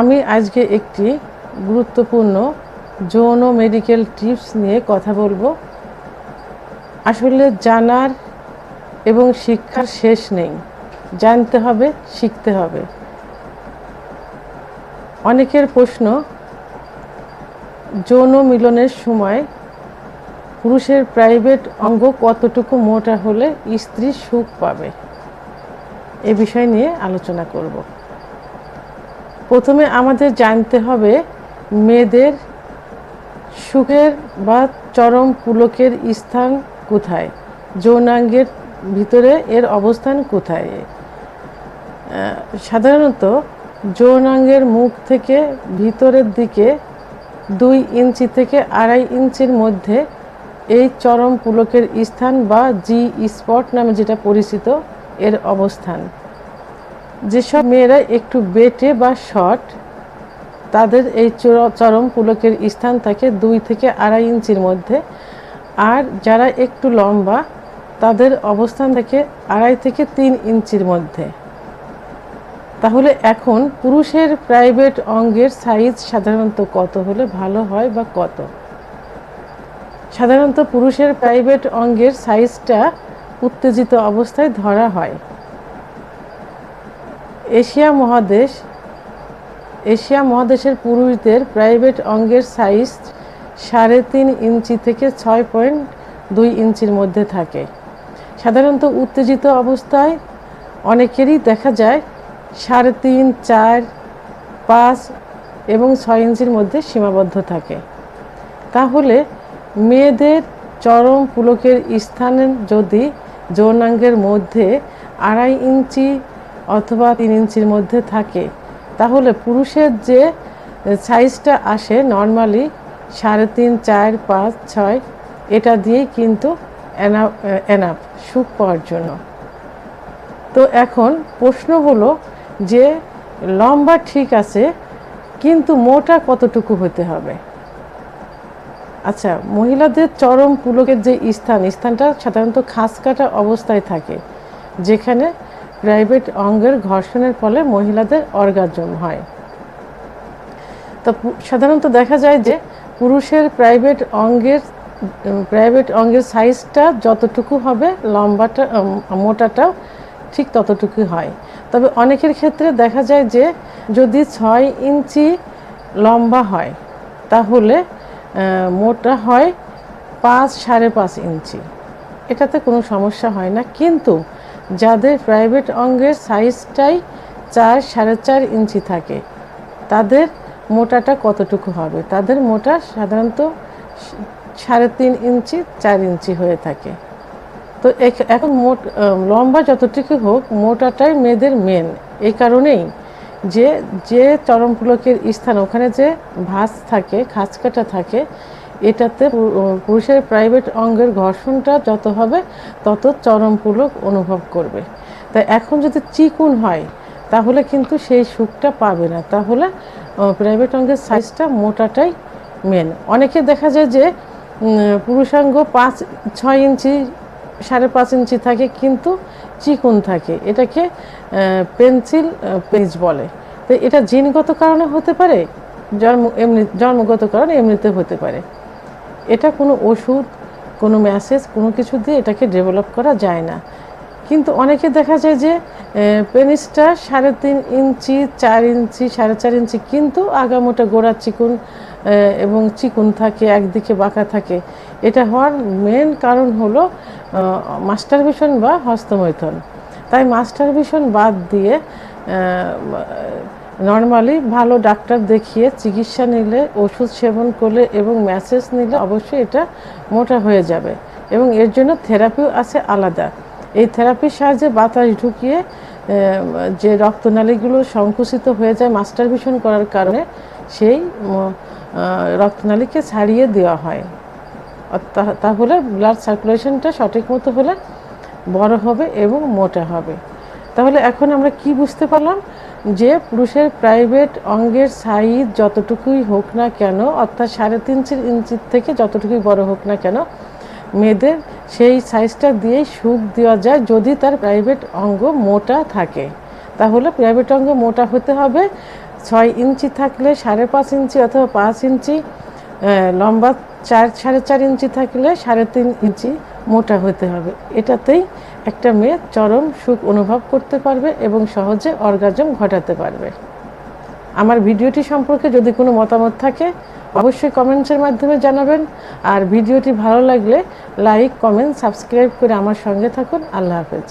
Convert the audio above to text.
আমি আজকে একটি গুরুত্বপূর্ণ যৌন মেডিকেল টিপস নিয়ে কথা বলবো। আসলে জানার এবং শিক্ষার শেষ নেই, জানতে হবে, শিখতে হবে। অনেকের প্রশ্ন, যৌন মিলনের সময় পুরুষের প্রাইভেট অঙ্গ কতটুকু মোটা হলে স্ত্রী সুখ পাবে, এ বিষয় নিয়ে আলোচনা করব। প্রথমে আমাদের জানতে হবে মেয়েদের সুখের বা চরম পুলকের স্থান কোথায়, যৌনাঙ্গের ভিতরে এর অবস্থান কোথায়। সাধারণত যৌনাঙ্গের মুখ থেকে ভিতরের দিকে 2 ইঞ্চি থেকে 2.5 ইঞ্চির মধ্যে এই চরম পুলকের স্থান বা জি স্পট নামে যেটা পরিচিত এর অবস্থান। যেসব মেয়েরা একটু বেটে বা শর্ট তাদের এই চরম পুলকের স্থান থাকে 2 থেকে 2.5 ইঞ্চির মধ্যে, আর যারা একটু লম্বা তাদের অবস্থান থাকে 2.5 থেকে 3 ইঞ্চির মধ্যে। তাহলে এখন পুরুষের প্রাইভেট অঙ্গের সাইজ সাধারণত কত হলে ভালো হয় বা কত? সাধারণত পুরুষের প্রাইভেট অঙ্গের সাইজটা উত্তেজিত অবস্থায় ধরা হয়। এশিয়া মহাদেশের পুরুষদের প্রাইভেট অঙ্গের সাইজ 3.5 ইঞ্চি থেকে 6.2 ইঞ্চির মধ্যে থাকে। সাধারণত উত্তেজিত অবস্থায় অনেকেরই দেখা যায় 3.5, 4, 5 এবং 6 ইঞ্চির মধ্যে সীমাবদ্ধ থাকে। তাহলে মেয়েদের চরম পুলকের স্থানে যদি যৌনাঙ্গের মধ্যে 2.5 ইঞ্চি অথবা 3 ইঞ্চির মধ্যে থাকে, তাহলে পুরুষের যে সাইজটা আসে নর্মালি 3.5, 4, 5, 6, এটা দিয়েই কিন্তু এনাফ সুখ পাওয়ার জন্য। তো এখন প্রশ্ন হলো যে লম্বা ঠিক আছে, কিন্তু মোটা কতটুকু হতে হবে? আচ্ছা, মহিলাদের চরম পুলকের যে স্থানটা সাধারণত খাঁজ কাটা অবস্থায় থাকে, যেখানে প্রাইভেট অঙ্গের ঘর্ষণের ফলে মহিলাদের অর্গাজম হয়। তো সাধারণত দেখা যায় যে পুরুষের প্রাইভেট অঙ্গের সাইজটা যতটুকু হবে লম্বাটা মোটাটাও ঠিক ততটুকু হয়। তবে অনেকের ক্ষেত্রে দেখা যায় যে যদি 6 ইঞ্চি লম্বা হয় তাহলে মোটা হয় 5, 5.5 ইঞ্চি। এটাতে কোনো সমস্যা হয় না। কিন্তু যাদের প্রাইভেট অঙ্গের সাইজটাই 4, 4.5 ইঞ্চি থাকে, তাদের মোটাটা কতটুকু হবে? তাদের মোটা সাধারণত 3.5 ইঞ্চি, 4 ইঞ্চি হয়ে থাকে। তো এখন লম্বা যতটুকু হোক, মোটাটাই মেয়েদের মেন। এই কারণেই যে চরম পুলকের স্থান, ওখানে যে ভাঁজ থাকে, খাঁজ কাটা থাকে, এটাতে পুরুষের প্রাইভেট অঙ্গের ঘর্ষণটা যত হবে তত চরম পুলক অনুভব করবে। তাই এখন যদি চিকুন হয় তাহলে কিন্তু সেই সুখটা পাবে না। তাহলে প্রাইভেট অঙ্গের সাইজটা মোটাটাই মেন। অনেকে দেখা যায় যে পুরুষাঙ্গ 6 ইঞ্চি, 5.5 ইঞ্চি থাকে কিন্তু চিকুন থাকে, এটাকে পেন্সিল পেজ বলে। তো এটা জিনগত কারণে হতে পারে, জন্মগত কারণে এমনিতে হতে পারে। এটা কোনো ওষুধ, কোনো মেসেজ, কোনো কিছু দিয়ে এটাকে ডেভেলপ করা যায় না। কিন্তু অনেকে দেখা যায় যে পেনিসটা 3.5 ইঞ্চি, 4 ইঞ্চি, 4.5 ইঞ্চি, কিন্তু আগামোটা গোড়া চিকুন এবং চিকুন থাকে, একদিকে বাঁকা থাকে। এটা হওয়ার মেন কারণ হলো মাস্টারবেশন বা হস্তমৈথুন। তাই মাস্টারবেশন বাদ দিয়ে নর্মালি ভালো ডাক্তার দেখিয়ে চিকিৎসা নিলে, ওষুধ সেবন করলে এবং ম্যাসেজ নিলে অবশ্যই এটা মোটা হয়ে যাবে। এবং এর জন্য থেরাপিও আছে আলাদা। এই থেরাপির সাহায্যে বাতাস ঢুকিয়ে যে রক্তনালীগুলো সংকুচিত হয়ে যায় মাস্টারবেশন করার কারণে, সেই রক্তনালীকে ছাড়িয়ে দেওয়া হয়। তাহলে ব্লাড সার্কুলেশনটা সঠিক মতো হলে বড় হবে এবং মোটা হবে। তাহলে এখন আমরা কি বুঝতে পারলাম? যে পুরুষের প্রাইভেট অঙ্গের সাইজ যতটুকুই হোক না কেন, অর্থাৎ 3.5 ইঞ্চির থেকে যতটুকুই বড় হোক না কেন, মেয়েদের সেই সাইজটা দিয়েই সুখ দেওয়া যায় যদি তার প্রাইভেট অঙ্গ মোটা থাকে। তাহলে প্রাইভেট অঙ্গ মোটা হতে হবে 6 ইঞ্চি থাকলে 5.5 ইঞ্চি অথবা 5 ইঞ্চি, লম্বা 4-4.5 ইঞ্চি থাকলে 3.5 ইঞ্চি মোটা হতে হবে। এটাতেই একটা মেয়ে চরম সুখ অনুভব করতে পারবে এবং সহজে অর্গাজম ঘটাতে পারবে। আমার ভিডিওটি সম্পর্কে যদি কোনো মতামত থাকে অবশ্যই কমেন্টসের মাধ্যমে জানাবেন। আর ভিডিওটি ভালো লাগলে লাইক, কমেন্ট, সাবস্ক্রাইব করে আমার সঙ্গে থাকুন। আল্লাহ হাফেজ।